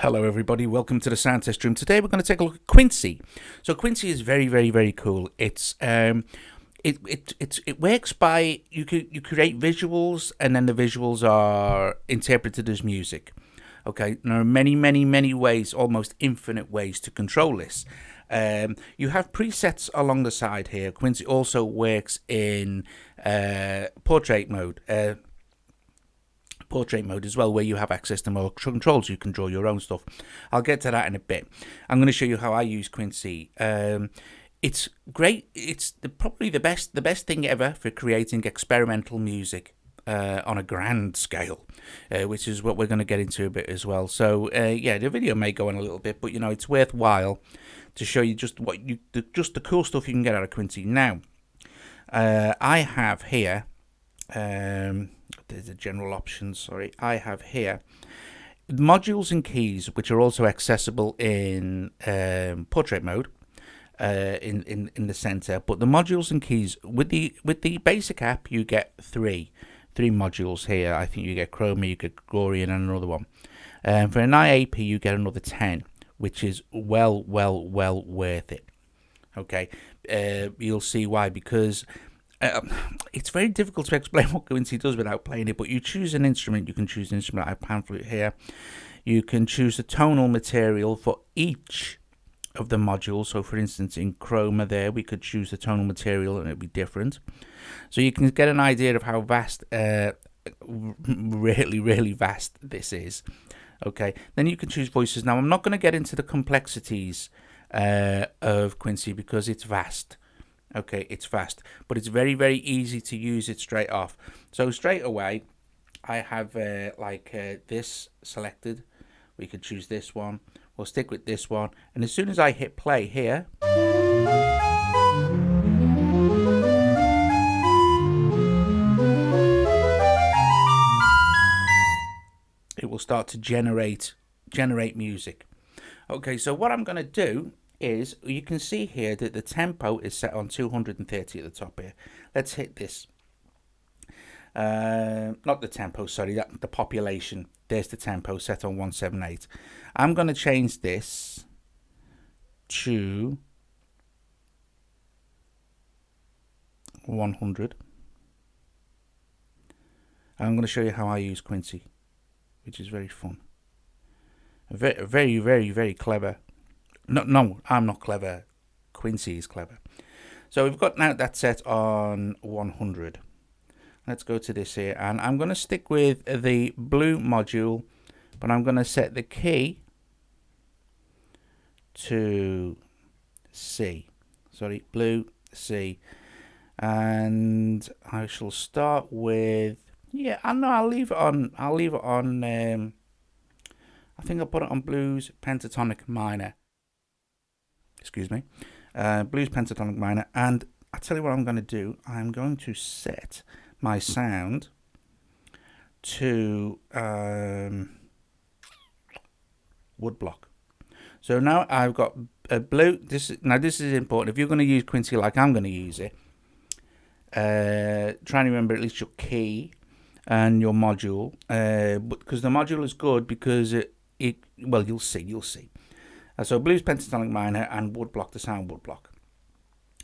Hello everybody, welcome to the Sound Test Room. Today we're going to take a look at Quincy. So Quincy is very cool. It works by you create visuals, and then the visuals are interpreted as music. Okay, there are many ways, almost infinite ways to control this. You have presets along the side here. Quincy also works in portrait mode as well, where you have access to more controls. You can draw your own stuff. I'll get to that in a bit. I'm going to show you how I use Quincy. It's great. It's probably the best thing ever for creating experimental music on a grand scale, which is what we're going to get into a bit as well. So yeah, the video may go on a little bit, but you know, it's worthwhile to show you just the cool stuff you can get out of Quincy. Now, I have here. There's the general options. Sorry, I have here modules and keys, which are also accessible in portrait mode in the center. But the modules and keys with the basic app, you get three modules here. I think you get Chroma, you get Gorian, and another one. For an IAP, you get another 10, which is well worth it. Okay, you'll see why, because it's very difficult to explain what Quincy does without playing it, but you choose an instrument. You can choose an instrument. I have pan flute here. You can choose the tonal material for each of the modules. So for instance, in Chroma there, we could choose the tonal material and it'd be different. So you can get an idea of how vast, really vast this is. Okay, then you can choose voices. Now I'm not going to get into the complexities of Quincy because it's vast. Okay, it's fast, but it's very easy to use it straight off. So straight away, I have this selected. We could choose this one. We'll stick with this one. And as soon as I hit play here, it will start to generate music. Okay, so what I'm going to do is, you can see here that the tempo is set on 230 at the top here. Let's hit this. Not the tempo, sorry, the population. There's the tempo set on 178. I'm going to change this to 100. I'm going to show you how I use Quincy, which is very fun. Very clever. No, I'm not clever. Quincy is clever. So we've got now that set on 100. Let's go to this here, and I'm going to stick with the blue module, but I'm going to set the key to C. Sorry, blue C, and I shall start with I'll leave it on. I think I'll put it on blues pentatonic minor. Excuse me, blues pentatonic minor, and I'll tell you what I'm going to do. I'm going to set my sound to woodblock. So now I've got a blue. This is important. If you're going to use Quincy like I'm going to use it, try and remember at least your key and your module, because the module is good because well, you'll see. So blues pentatonic minor and woodblock, the sound woodblock.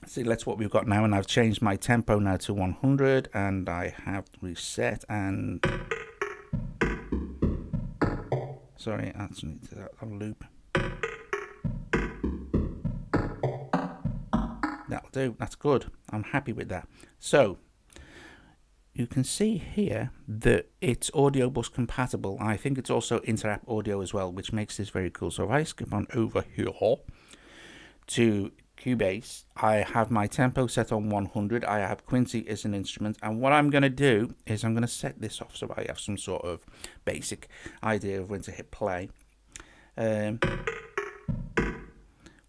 See, that's what we've got now, and I've changed my tempo now to 100, and I have reset, and sorry, that's a loop. That'll do. That's good. I'm happy with that. So you can see here that it's audio bus compatible. I think it's also inter-app audio as well, which makes this very cool. So if I skip on over here to Cubase, I have my tempo set on 100. I have Quincy as an instrument, and what I'm going to do is I'm going to set this off so I have some sort of basic idea of when to hit play.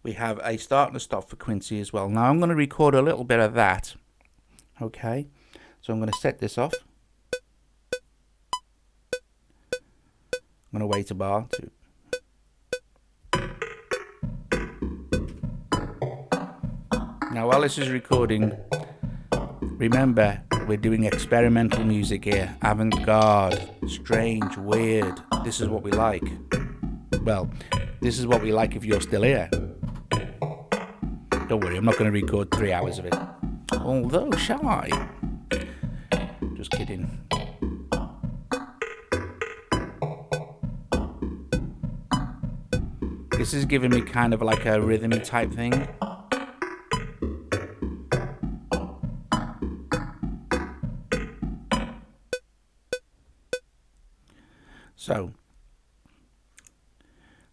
We have a start and a stop for Quincy as well. Now I'm going to record a little bit of that. Okay. So I'm going to set this off. I'm going to wait a bar to. Now while this is recording, remember we're doing experimental music here. Avant-garde, strange, weird. This is what we like. Well, this is what we like if you're still here. Don't worry, I'm not going to record 3 hours of it. Although, shall I? Just kidding. This is giving me kind of like a rhythmy type thing. So,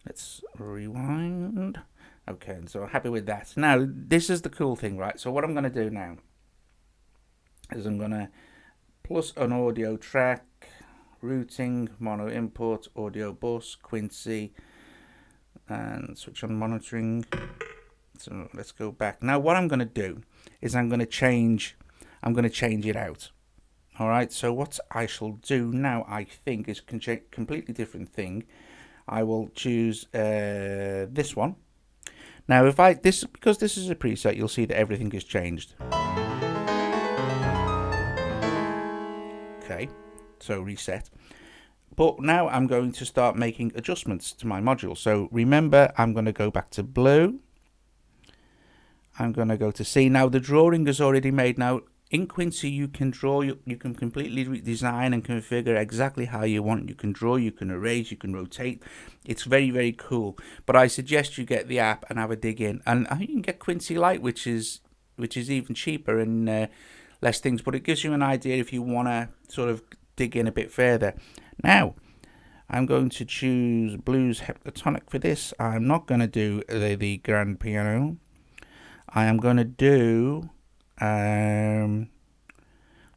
let's rewind. Okay, so happy with that. Now, this is the cool thing, right? So what I'm going to do now is I'm going to plus an audio track, routing, mono input, audio bus, Quincy, and switch on monitoring. So let's go back. Now what I'm going to do is I'm going to change it out. All right, so what I shall do now, I think, is a completely different thing. I will choose this one. Now, because this is a preset, you'll see that everything is changed. Okay, so reset. But now I'm going to start making adjustments to my module. So remember, I'm going to go back to blue. I'm going to go to C. Now the drawing is already made. Now in Quincy, you can draw, you can completely design and configure exactly how you want. You can draw, you can erase, you can rotate. It's very, very cool. But I suggest you get the app and have a dig in. And I think you can get Quincy Lite, which is even cheaper and less things. But it gives you an idea if you want to sort of dig in a bit further. Now, I'm going to choose blues heptatonic for this. I'm not going to do the grand piano. I am going to do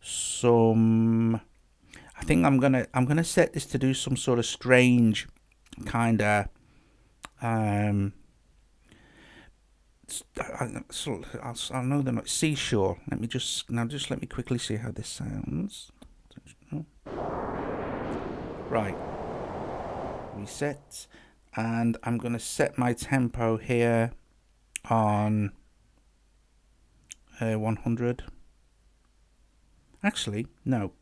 some. I think I'm gonna set this to do some sort of strange kind of. I know they're not seashore. Let me let me quickly see how this sounds. Right. Reset, and I'm gonna set my tempo here on 100. Actually, no,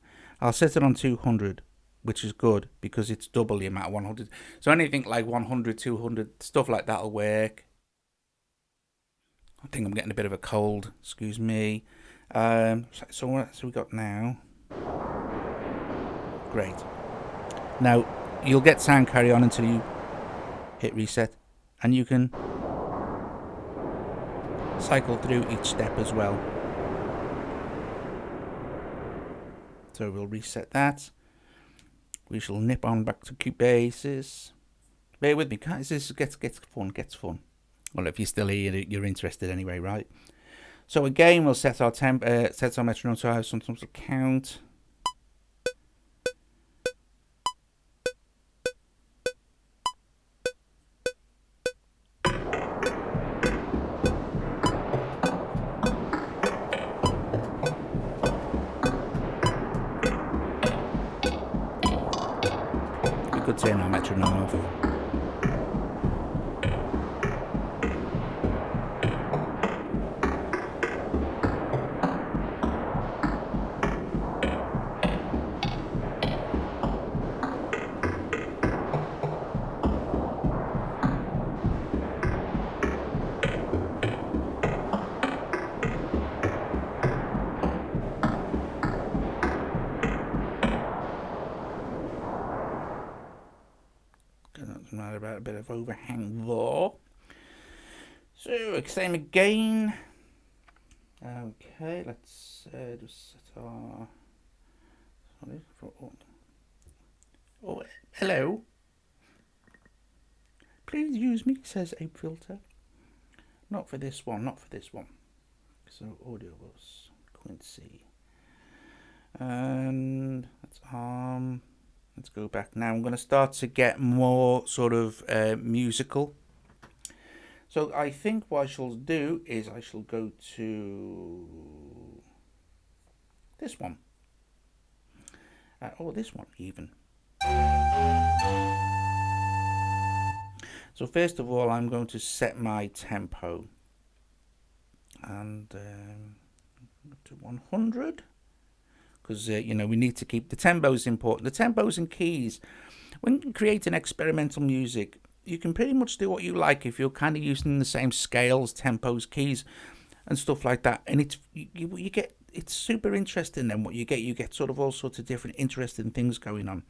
I'll set it on 200, which is good because it's double the amount of 100. So anything like 100, 200, stuff like that'll work. I think I'm getting a bit of a cold. Excuse me. So what we got now? Great. Now you'll get sound carry on until you hit reset, and you can cycle through each step as well. So we'll reset that. We shall nip on back to Cubasis. Bear with me, guys. This gets fun. Well, if you're still here, you're interested anyway, right? So again, we'll set our metronome to have some sort of count. We could turn our metronome off. About a bit of overhang there. So same again. Okay, let's just set our. Oh, hello. Please use me, says a filter. Not for this one. So audio bus, Quincy, and that's Let's go back now. I'm going to start to get more sort of musical. So I think what I shall do is I shall go to this one. Or this one even. So first of all, I'm going to set my tempo. And to 100. Because, we need to keep the tempos important. The tempos and keys. When creating experimental music, you can pretty much do what you like if you're kind of using the same scales, tempos, keys, and stuff like that. And it's you get, it's super interesting. Then what you get sort of all sorts of different interesting things going on.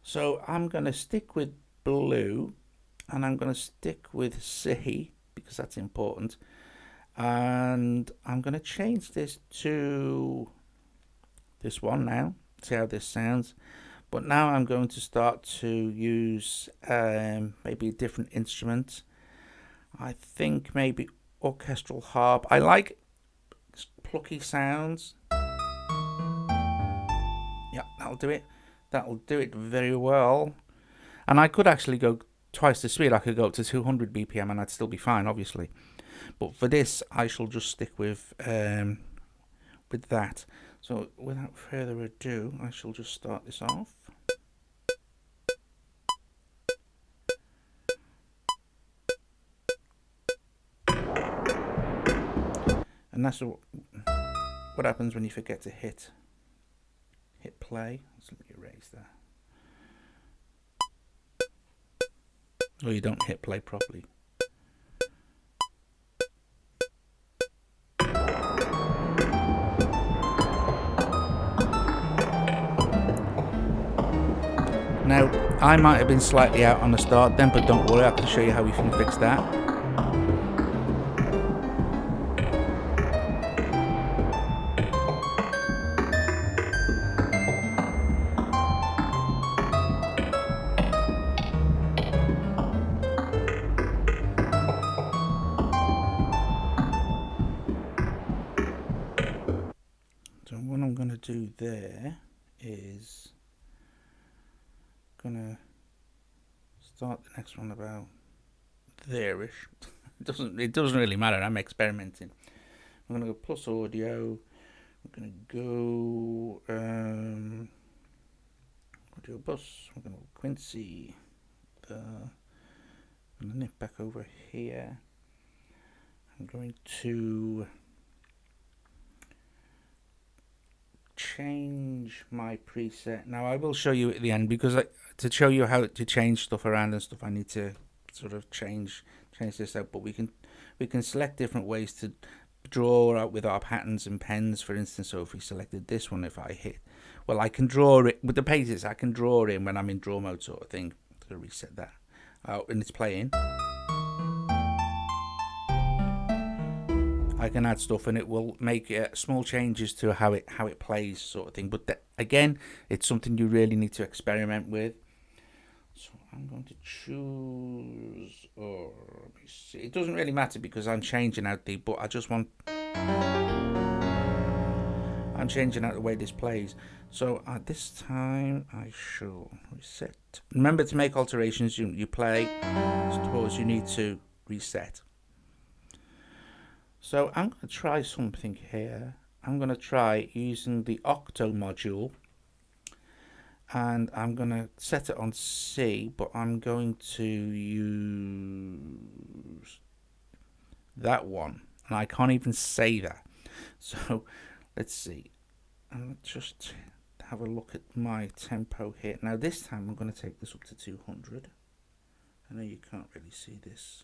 So I'm gonna stick with blue, and I'm gonna stick with C because that's important. And I'm gonna change this to this one now. See how this sounds. But now I'm going to start to use maybe a different instrument. I think maybe orchestral harp. I like plucky sounds. Yeah, that'll do it. That'll do it very well. And I could actually go twice the speed. I could go up to 200 BPM and I'd still be fine, obviously. But for this, I shall just stick with that. So without further ado, I shall just start this off. And that's what happens when you forget to hit play. Let's let me erase that. Or you don't hit play properly. Now, I might have been slightly out on the start then, but don't worry, I can show you how we can fix that. So what I'm going to do there is gonna start the next one about there-ish. It doesn't really matter. I'm experimenting. I'm gonna go plus audio. I'm gonna go audio bus. I'm gonna go Quincy. I'm gonna nip back over here. I'm going to change my preset. Now I will show you at the end, because to show you how to change stuff around and stuff, I need to sort of change this out. But we can select different ways to draw out with our patterns and pens, for instance. So if we selected this one, if I hit, well, I can draw it with the pages. I can draw in when I'm in draw mode, sort of thing. So reset that out, and it's playing. I can add stuff and it will make small changes to how it plays, sort of thing. But again, it's something you really need to experiment with. So I'm going to choose, or let me see. It doesn't really matter because I'm changing out but I just want, I'm changing out the way this plays. So at this time I shall reset. Remember, to make alterations, you play, suppose you need to reset. So I'm going to try something here. I'm going to try using the Octo module, and I'm going to set it on C, but I'm going to use that one, and I can't even say that. So let's see. And let's just have a look at my tempo here. Now this time I'm going to take this up to 200. I know you can't really see this.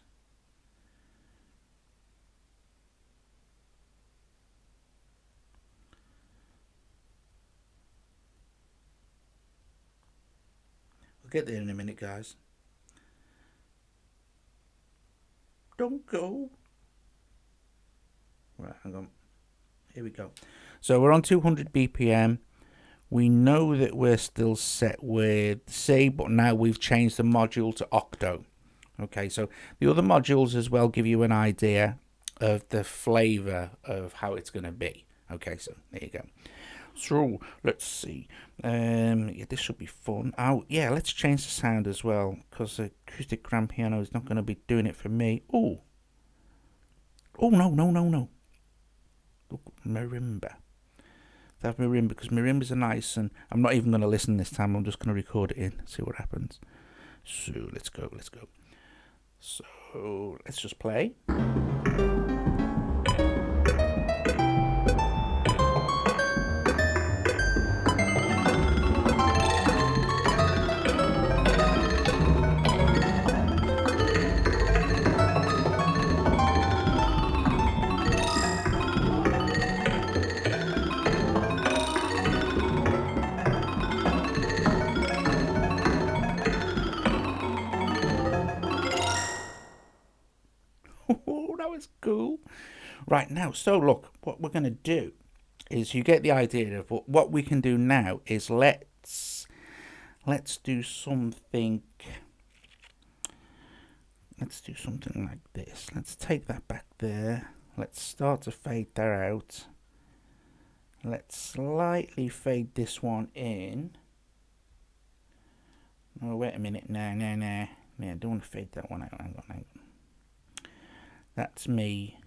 Get there in a minute, guys. Don't go. Right, hang on. Here we go. So we're on 200 BPM. We know that we're still set with C, but now we've changed the module to Octo. Okay, so the other modules as well give you an idea of the flavor of how it's going to be. Okay, so there you go. So let's see. Yeah, this should be fun. Oh yeah, let's change the sound as well, because the acoustic grand piano is not going to be doing it for me. Oh no. Look, marimba. That marimba, because marimbas are nice, and I'm not even going to listen this time. I'm just going to record it in, see what happens. So let's go. So let's just play. was cool. Right, now, so look, what we're going to do is, you get the idea of what we can do now is let's do something. Let's do something like this. Let's take that back there. Let's start to fade that out. Let's slightly fade this one in. Oh, wait a minute. No. Yeah, I don't want to fade that one out. Hang on. That's me.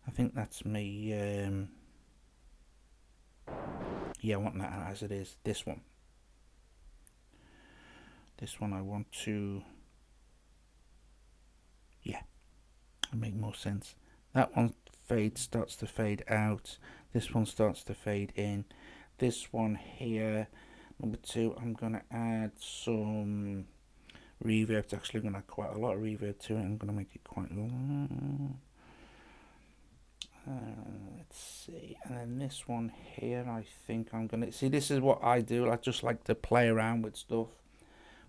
I think that's me. Yeah, I want that as it is. This one. This one I want to. Yeah, it'll make more sense. That one starts to fade out. This one starts to fade in. This one here, number 2, I'm gonna add some reverb. It's actually gonna add quite a lot of reverb to it. I'm gonna make it quite long. Let's see, and then this one here, I think I'm gonna see. This is what I do. I just like to play around with stuff,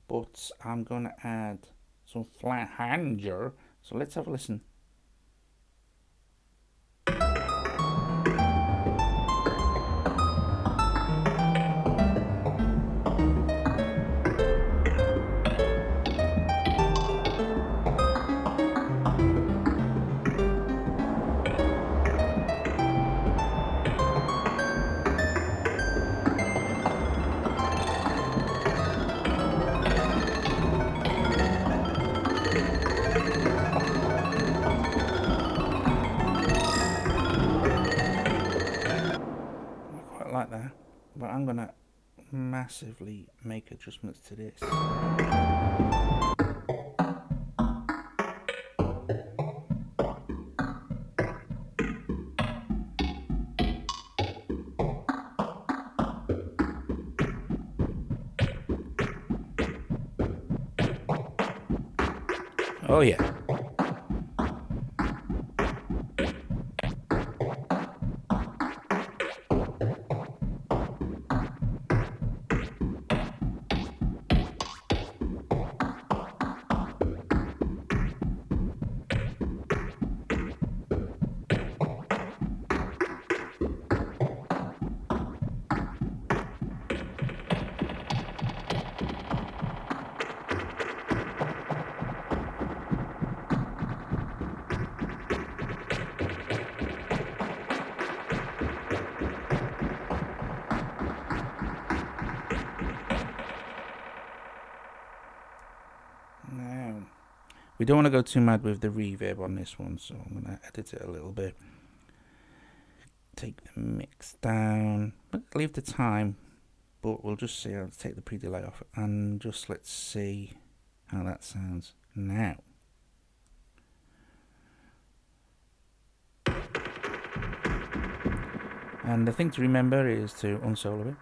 but I'm gonna add some flanger. So let's have a listen. Like that, but I'm gonna massively make adjustments to this. Oh yeah. We don't want to go too mad with the reverb on this one, so I'm going to edit it a little bit. Take the mix down, but leave the time, but we'll just see. I'll take the pre-delay off, and just let's see how that sounds now. And the thing to remember is to unsolo it.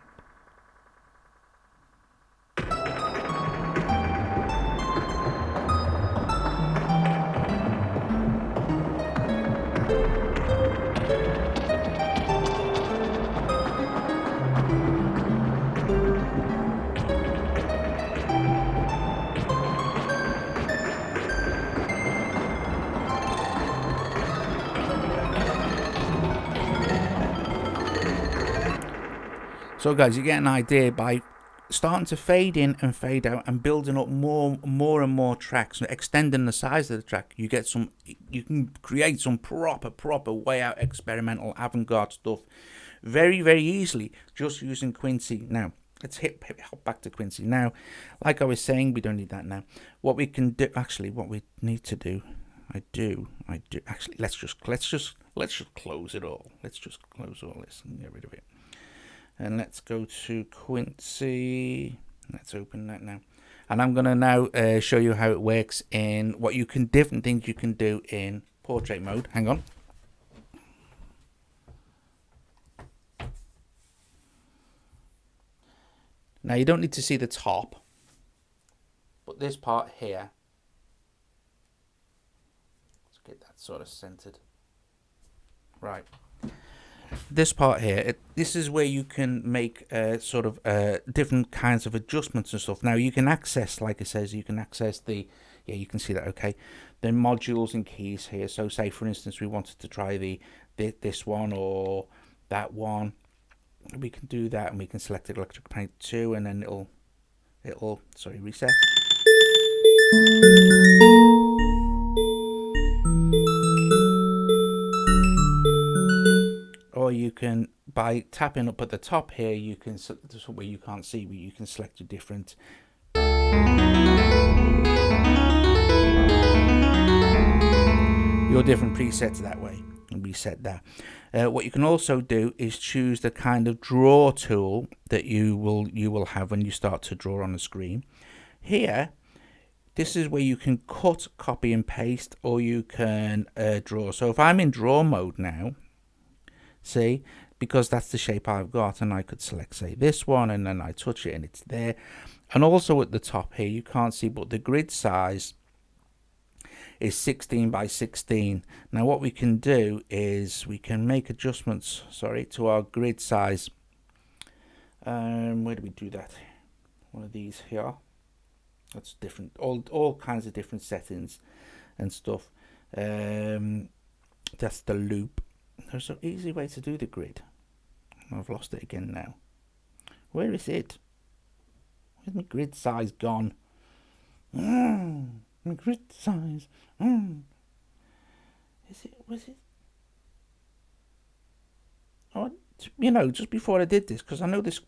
So guys, you get an idea by starting to fade in and fade out and building up more and more tracks, extending the size of the track. You can create some proper way out experimental avant-garde stuff very easily just using Quincy. Now let's hop back to Quincy. Now, like I was saying, we don't need that now. What we can do, actually, what we need to do, I do. Actually, let's just close it all. Let's just close all this and get rid of it. And let's go to Quincy. Let's open that now. And I'm going to now show you how it works in different things you can do in portrait mode. Hang on. Now you don't need to see the top, but this part here. Let's get that sort of centered. Right. This part here, this is where you can make different kinds of adjustments and stuff. Now you can access, like it says, you can access the Yeah, you can see that. Okay, then modules and keys here. So say for instance we wanted to try this one or that one, we can do that, and we can select electric paint 2, and then it'll sorry, reset. Or you can, by tapping up at the top here, you can, where you can't see, but you can select a different your different presets that way and reset that. What you can also do is choose the kind of draw tool that you will have when you start to draw on the screen. Here, this is where you can cut, copy and paste, or you can draw. So if I'm in draw mode now, see, because that's the shape I've got, and I could select, say, this one, and then I touch it and it's there. And also at the top here, you can't see, but the grid size is 16 by 16. Now what we can do is we can make adjustments, sorry, to our grid size. Where do we do that? One of these here. That's different, all kinds of different settings and stuff. That's the loop. There's an easy way to do the grid. I've lost it again now. Where is it? Where's my grid size gone? My grid size. Is it? Was it? Oh, you know, just before I did this, because I know this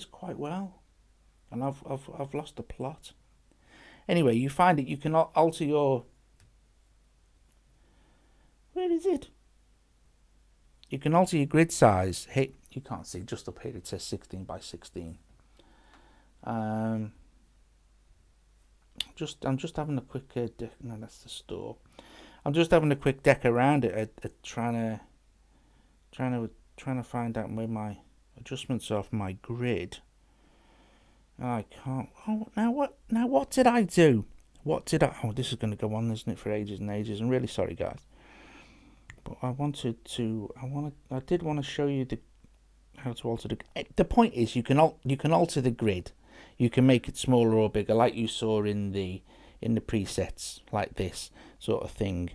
quite well, and I've lost the plot. Anyway, you find it. You can alter your. Where is it? You can alter your grid size. Hey, you can't see, just up here it says 16 by 16. I'm just having a quick no, that's the store. I'm just having a quick deck around it, trying to find out where my adjustments are for my grid. I can't. Oh, now what did I do? What did I? Oh, this is going to go on, isn't it, for ages and ages? I'm really sorry, guys. But I did want to show you how to alter the point is you can alter the grid. You can make it smaller or bigger, like you saw in the presets, like this sort of thing.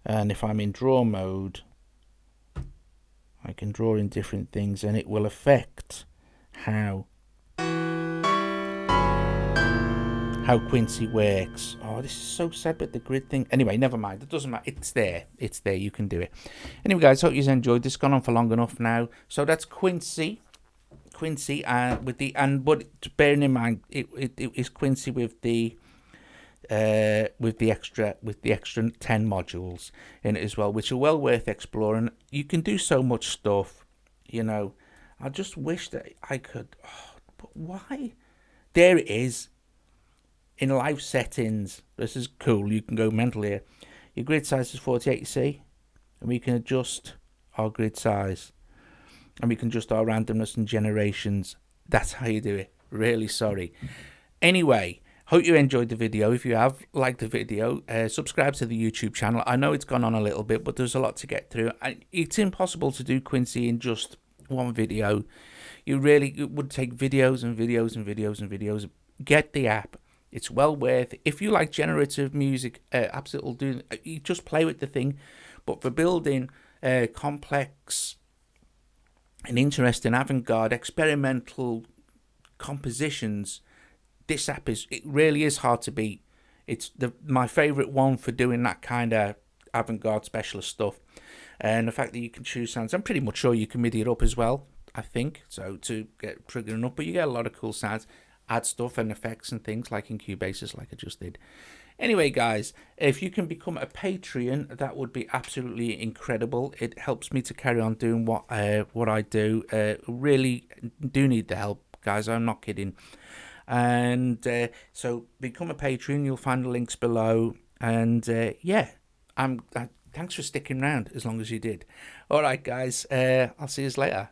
And if I'm in draw mode, I can draw in different things, and it will affect how Quincy works. Oh, this is so sad, but the grid thing. Anyway, never mind. It doesn't matter. It's there. It's there. You can do it. Anyway, guys, hope you enjoyed this. Gone on for long enough now. So that's Quincy, but bearing in mind, it is Quincy with the extra 10 modules in it as well, which are well worth exploring. You can do so much stuff. You know, I just wish that I could. Oh, but why? There it is. In live settings, this is cool. You can go mental here. Your grid size is 48, you see? And we can adjust our grid size. And we can adjust our randomness and generations. That's how you do it. Really sorry. Anyway, hope you enjoyed the video. If you have liked the video, subscribe to the YouTube channel. I know it's gone on a little bit, but there's a lot to get through. It's impossible to do Quincy in just one video. It would take videos and videos and videos and videos. Get the app. It's well worth it. If you like generative music, absolutely you just play with the thing. But for building complex and interesting avant-garde experimental compositions, this app it really is hard to beat. It's my favorite one for doing that kind of avant-garde specialist stuff. And the fact that you can choose sounds, I'm pretty much sure you can MIDI it up as well, I think, so to get triggering up. But you get a lot of cool sounds. Add stuff and effects and things like in Cubasis, like I just did. Anyway, guys, if you can become a Patreon, that would be absolutely incredible. It helps me to carry on doing what I do. Really do need the help, guys. I'm not kidding. And so become a Patreon. You'll find the links below. And yeah, thanks for sticking around as long as you did. All right, guys. I'll see you later.